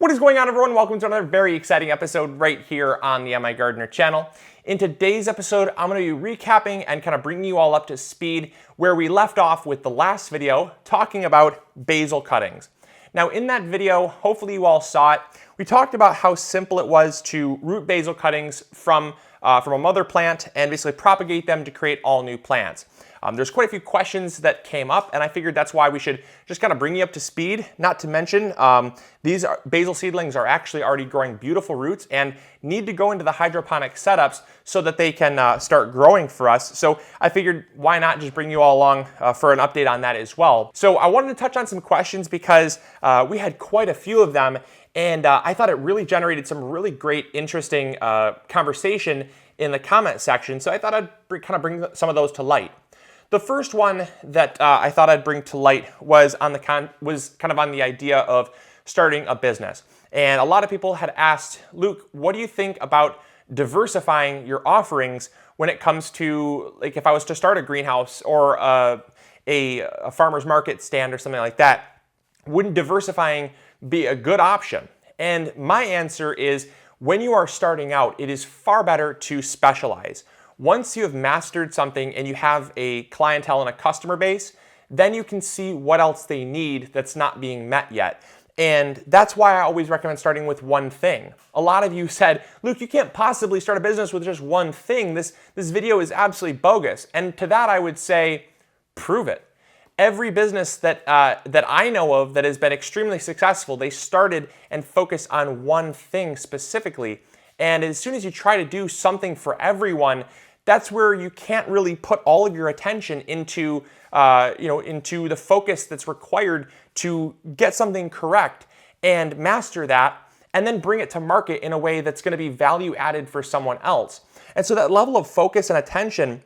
What is going on, everyone? Welcome to another very exciting episode right here on the MIgardener channel. In today's episode, I'm going to be recapping and kind of bringing you all up to speed where we left off with the last video talking about basil cuttings. Now, in that video, hopefully you all saw it, we talked about how simple it was to root basil cuttings from a mother plant and basically propagate them to create all new plants. There's quite a few questions that came up, and I figured that's why we should just kind of bring you up to speed. Not to mention, these basil seedlings are actually already growing beautiful roots and need to go into the hydroponic setups so that they can start growing for us. So I figured why not just bring you all along for an update on that as well. So I wanted to touch on some questions because we had quite a few of them, and I thought it really generated some really great, interesting conversation in the comment section. So I thought I'd kind of bring some of those to light. The first one that I thought I'd bring to light was kind of on the idea of starting a business. And a lot of people had asked, Luke, what do you think about diversifying your offerings when it comes to, like, if I was to start a greenhouse or a farmer's market stand or something like that, wouldn't diversifying be a good option? And my answer is, when you are starting out, it is far better to specialize. Once you have mastered something and you have a clientele and a customer base, then you can see what else they need that's not being met yet. And that's why I always recommend starting with one thing. A lot of you said, Luke, you can't possibly start a business with just one thing. This video is absolutely bogus. And to that I would say, prove it. Every business that I know of that has been extremely successful, they started and focused on one thing specifically. And as soon as you try to do something for everyone, that's where you can't really put all of your attention into, into the focus that's required to get something correct and master that, and then bring it to market in a way that's going to be value added for someone else. And so that level of focus and attention,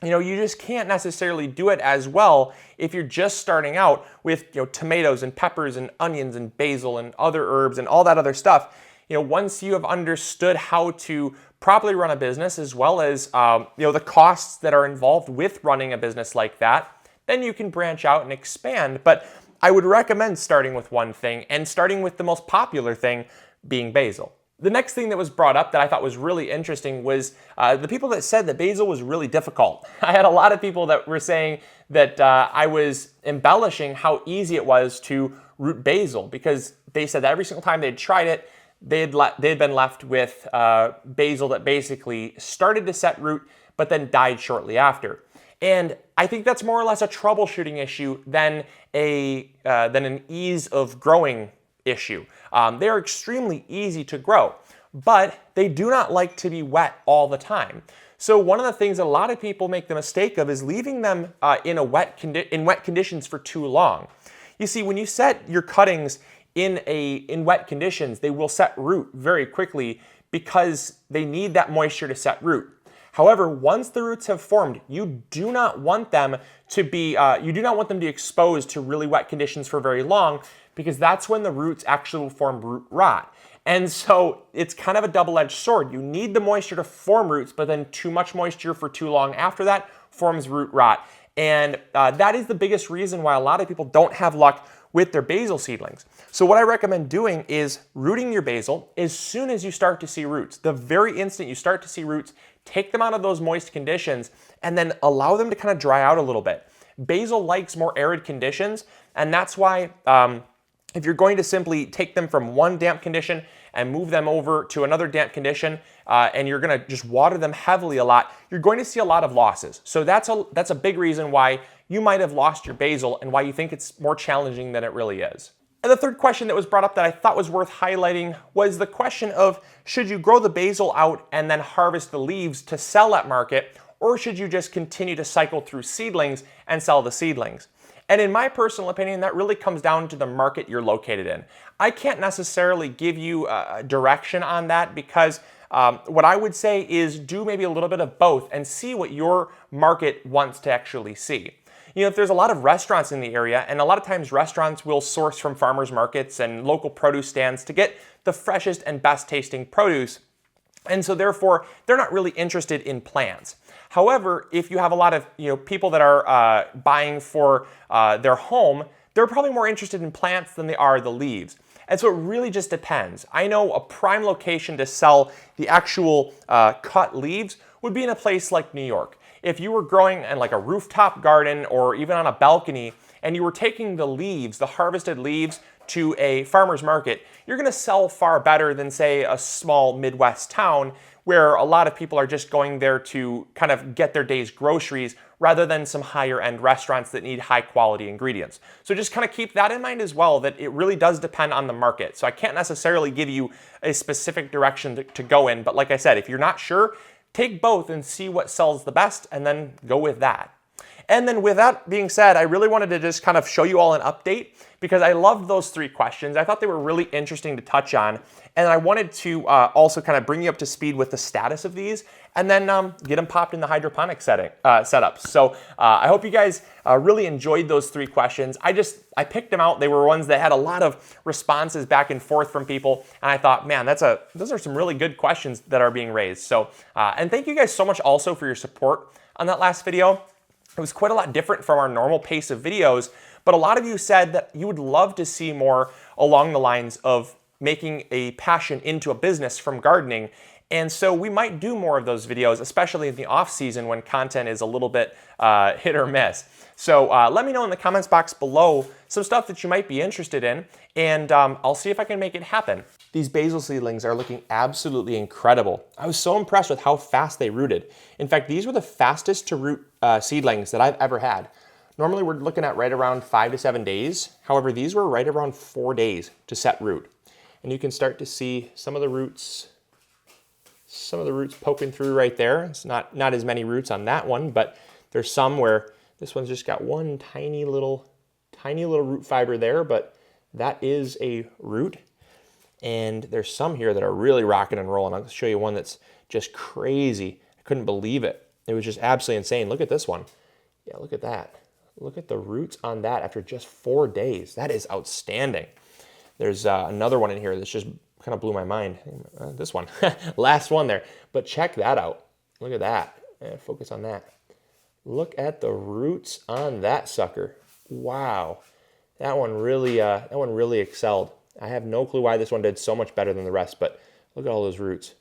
you just can't necessarily do it as well if you're just starting out with, tomatoes and peppers and onions and basil and other herbs and all that other stuff. Once you have understood how to properly run a business, as well as the costs that are involved with running a business like that, then you can branch out and expand. But I would recommend starting with one thing, and starting with the most popular thing being basil. The next thing that was brought up that I thought was really interesting was the people that said that basil was really difficult. I had a lot of people that were saying that I was embellishing how easy it was to root basil, because they said that every single time they'd tried it, they had been left with basil that basically started to set root, but then died shortly after. And I think that's more or less a troubleshooting issue than an ease of growing issue. They are extremely easy to grow, but they do not like to be wet all the time. So one of the things that a lot of people make the mistake of is leaving them in wet conditions for too long. You see, when you set your cuttings in wet conditions, they will set root very quickly because they need that moisture to set root. However, once the roots have formed, you do not want them to be exposed to really wet conditions for very long, because that's when the roots actually will form root rot. And so it's kind of a double-edged sword. You need the moisture to form roots, but then too much moisture for too long after that forms root rot. And that is the biggest reason why a lot of people don't have luck with their basil seedlings. So what I recommend doing is rooting your basil as soon as you start to see roots. The very instant you start to see roots, take them out of those moist conditions and then allow them to kind of dry out a little bit. Basil likes more arid conditions, and that's why if you're going to simply take them from one damp condition and move them over to another damp condition, and you're going to just water them heavily a lot, you're going to see a lot of losses. So that's a big reason why you might have lost your basil and why you think it's more challenging than it really is. And the third question that was brought up that I thought was worth highlighting was the question of, should you grow the basil out and then harvest the leaves to sell at market, or should you just continue to cycle through seedlings and sell the seedlings? And in my personal opinion, that really comes down to the market you're located in. I can't necessarily give you a direction on that, because what I would say is do maybe a little bit of both and see what your market wants to actually see. If there's a lot of restaurants in the area, and a lot of times restaurants will source from farmers markets and local produce stands to get the freshest and best tasting produce, and so therefore they're not really interested in plants. However, if you have a lot of people that are buying for their home, they're probably more interested in plants than they are the leaves. And so it really just depends. I know a prime location to sell the actual cut leaves would be in a place like New York. If you were growing in like a rooftop garden or even on a balcony, and you were taking the leaves, the harvested leaves, to a farmer's market, you're gonna sell far better than, say, a small Midwest town where a lot of people are just going there to kind of get their day's groceries rather than some higher end restaurants that need high quality ingredients. So just kind of keep that in mind as well, that it really does depend on the market. So I can't necessarily give you a specific direction to go in, but like I said, if you're not sure, take both and see what sells the best and then go with that. And then with that being said, I really wanted to just kind of show you all an update because I loved those 3 questions. I thought they were really interesting to touch on. And I wanted to also kind of bring you up to speed with the status of these and then get them popped in the hydroponic setup. So I hope you guys really enjoyed those 3 questions. I picked them out. They were ones that had a lot of responses back and forth from people. And I thought, man, those are some really good questions that are being raised. So, and thank you guys so much also for your support on that last video. It was quite a lot different from our normal pace of videos, but a lot of you said that you would love to see more along the lines of making a passion into a business from gardening. And so we might do more of those videos, especially in the off season when content is a little bit hit or miss. So let me know in the comments box below some stuff that you might be interested in, and I'll see if I can make it happen. These basil seedlings are looking absolutely incredible. I was so impressed with how fast they rooted. In fact, these were the fastest to root seedlings that I've ever had. Normally we're looking at right around 5 to 7 days. However, these were right around 4 days to set root. And you can start to see some of the roots poking through right there. It's not as many roots on that one, but there's some where this one's just got one tiny little root fiber there, but that is a root. And there's some here that are really rocking and rolling. I'll show you one that's just crazy. I couldn't believe it. It was just absolutely insane. Look at this one. Yeah, look at that. Look at the roots on that after just 4 days. That is outstanding. There's another one in here that's just kind of blew my mind. This one, last one there. But check that out. Look at that. Focus on that. Look at the roots on that sucker. Wow. That one really excelled. I have no clue why this one did so much better than the rest, but look at all those roots.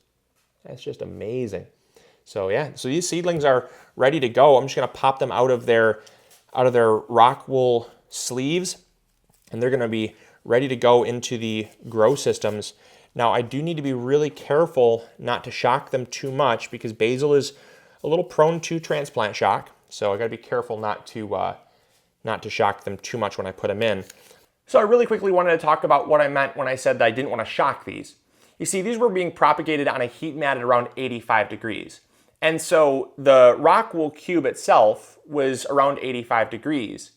That's just amazing. So yeah, so these seedlings are ready to go. I'm just gonna pop them out of their rock wool sleeves, and they're gonna be ready to go into the grow systems. Now I do need to be really careful not to shock them too much because basil is a little prone to transplant shock. So I gotta be careful not to shock them too much when I put them in. So I really quickly wanted to talk about what I meant when I said that I didn't want to shock these. You see, these were being propagated on a heat mat at around 85 degrees. And so the rock wool cube itself was around 85 degrees.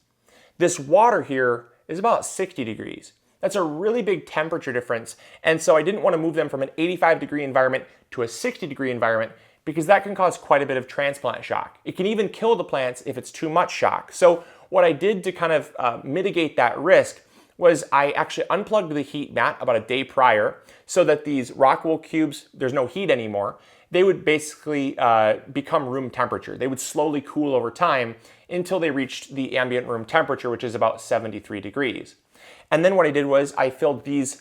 This water here is about 60 degrees. That's a really big temperature difference. And so I didn't want to move them from an 85-degree environment to a 60-degree environment because that can cause quite a bit of transplant shock. It can even kill the plants if it's too much shock. So what I did to kind of mitigate that risk was I actually unplugged the heat mat about a day prior so that these rock wool cubes, there's no heat anymore. They would basically become room temperature. They would slowly cool over time until they reached the ambient room temperature, which is about 73 degrees. And then what I did was I filled these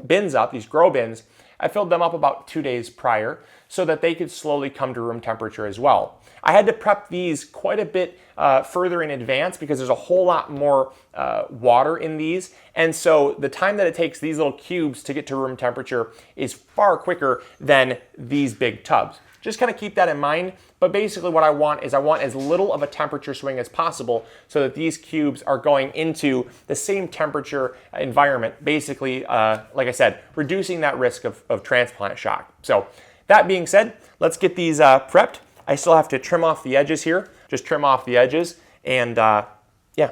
bins up, these grow bins, I filled them up about 2 days prior so that they could slowly come to room temperature as well. I had to prep these quite a bit further in advance because there's a whole lot more water in these. And so the time that it takes these little cubes to get to room temperature is far quicker than these big tubs. Just kind of keep that in mind. But basically what I want is I want as little of a temperature swing as possible so that these cubes are going into the same temperature environment, basically, like I said, reducing that risk of transplant shock. So that being said, let's get these prepped. I still have to trim off the edges here, just trim off the edges, and yeah,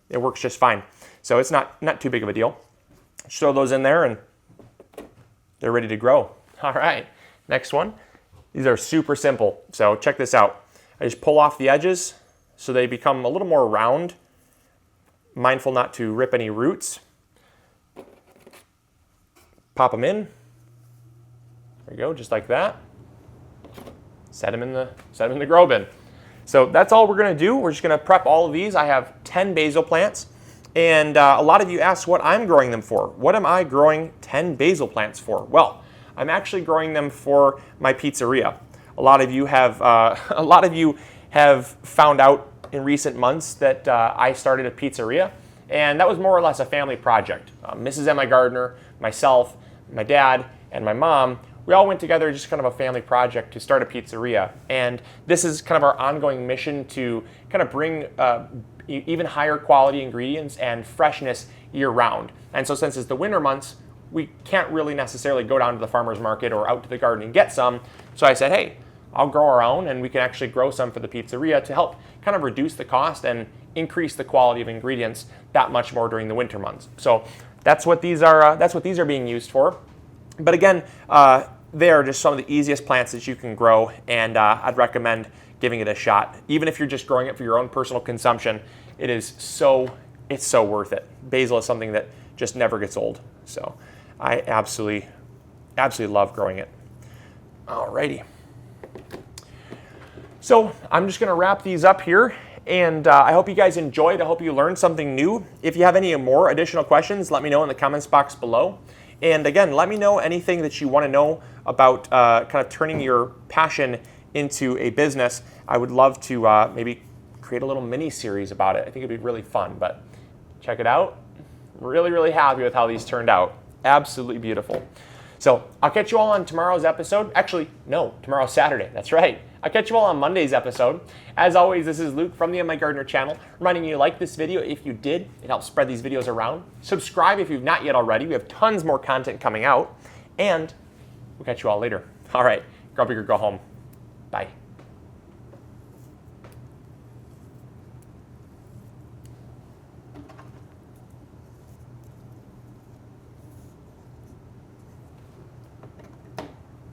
it works just fine. So it's not too big of a deal. Just throw those in there and they're ready to grow. All right, next one. These are super simple, so check this out. I just pull off the edges so they become a little more round, mindful not to rip any roots. Pop them in. There you go, just like that. Set them in the grow bin. So that's all we're gonna do. We're just gonna prep all of these. I have 10 basil plants. And a lot of you asked what I'm growing them for. What am I growing 10 basil plants for? Well, I'm actually growing them for my pizzeria. A lot of you have found out in recent months that I started a pizzeria, and that was more or less a family project. Mrs. MIgardener, myself, my dad, and my mom, we all went together, just kind of a family project to start a pizzeria. And this is kind of our ongoing mission to kind of bring even higher quality ingredients and freshness year round. And so since it's the winter months, we can't really necessarily go down to the farmer's market or out to the garden and get some. So I said, hey, I'll grow our own, and we can actually grow some for the pizzeria to help kind of reduce the cost and increase the quality of ingredients that much more during the winter months. So that's what these are being used for. But again, they are just some of the easiest plants that you can grow, and I'd recommend giving it a shot. Even if you're just growing it for your own personal consumption, it's so worth it. Basil is something that just never gets old. So I absolutely love growing it. Alrighty. So I'm just gonna wrap these up here, and I hope you guys enjoyed. I hope you learned something new. If you have any more additional questions, let me know in the comments box below. And again, let me know anything that you want to know about kind of turning your passion into a business. I would love to maybe create a little mini series about it. I think it'd be really fun, but check it out. Really, really happy with how these turned out. Absolutely beautiful. So I'll catch you all on tomorrow's episode. Actually, no, tomorrow's Saturday. That's right. I'll catch you all on Monday's episode. As always, this is Luke from the MIgardener channel, reminding you to like this video if you did. It helps spread these videos around. Subscribe if you've not yet already. We have tons more content coming out. And we'll catch you all later. All right, grow big or go home. Bye.